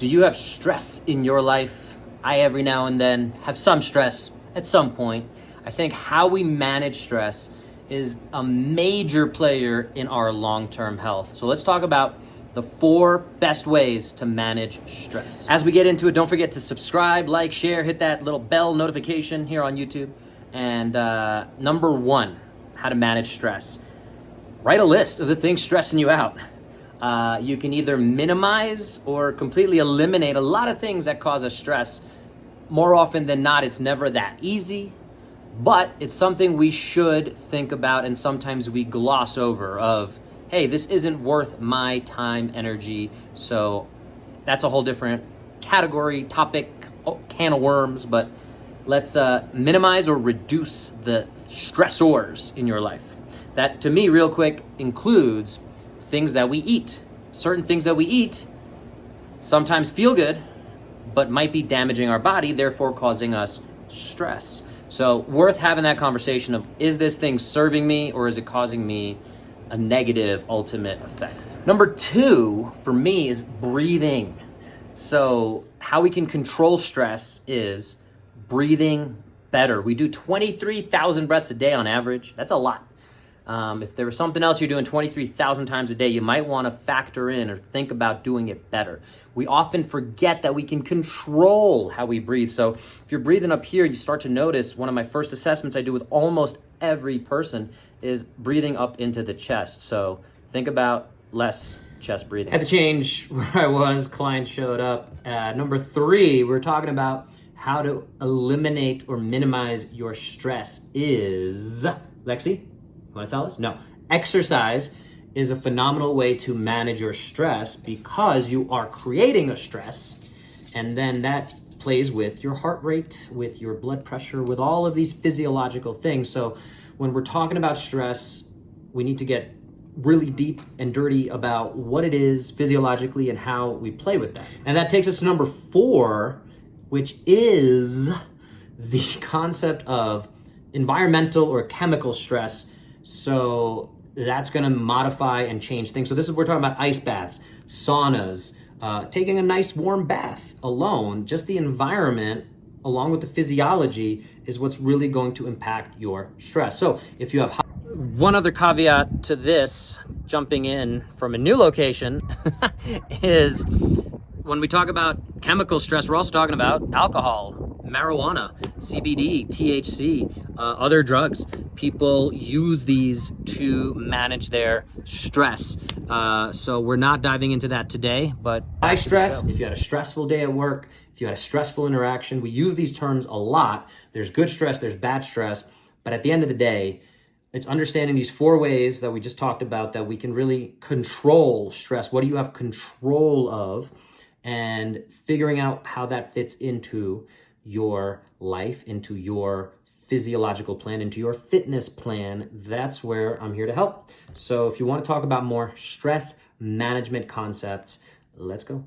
Do you have stress in your life? I, every now and then, have some stress at some point. I think how we manage stress is a major player in our long-term health. So let's talk about the 4 best ways to manage stress. As we get into it, don't forget to subscribe, like, share, hit that little bell notification here on YouTube. And number 1, how to manage stress. Write a list of the things stressing you out. You can either minimize or completely eliminate a lot of things that cause us stress. More often than not, it's never that easy, but it's something we should think about, and sometimes we gloss over of, hey, this isn't worth my time, energy. So that's a whole different category, topic, can of worms, but let's minimize or reduce the stressors in your life. That, to me, real quick, includes things that we eat. Certain things that we eat sometimes feel good, but might be damaging our body, therefore causing us stress. So worth having that conversation of, is this thing serving me or is it causing me a negative ultimate effect? Number 2 for me is breathing. So how we can control stress is breathing better. We do 23,000 breaths a day on average. That's a lot. If there was something else you're doing 23,000 times a day, you might want to factor in or think about doing it better. We often forget that we can control how we breathe. So if you're breathing up here, you start to notice, one of my first assessments I do with almost every person is breathing up into the chest. So think about less chest breathing. I had to change where I was. Client showed up. Number 3, we're talking about how to eliminate or minimize your stress is, Lexi? You want to tell us? No. Exercise is a phenomenal way to manage your stress because you are creating a stress, and then that plays with your heart rate, with your blood pressure, with all of these physiological things. So when we're talking about stress, we need to get really deep and dirty about what it is physiologically and how we play with that. And that takes us to number 4, which is the concept of environmental or chemical stress. So that's going to modify and change things. So this is, we're talking about ice baths, saunas, taking a nice warm bath alone. Just the environment along with the physiology is what's really going to impact your stress. So if you have one other caveat to this, jumping in from a new location, is when we talk about chemical stress, we're also talking about alcohol, marijuana, CBD, THC, other drugs. People use these to manage their stress. So we're not diving into that today, but high stress, if you had a stressful day at work, if you had a stressful interaction, we use these terms a lot. There's good stress, there's bad stress, but at the end of the day, it's understanding these 4 ways that we just talked about that we can really control stress. What do you have control of? And figuring out how that fits into your life, into your physiological plan, into your fitness plan. That's where I'm here to help. So if you want to talk about more stress management concepts, let's go.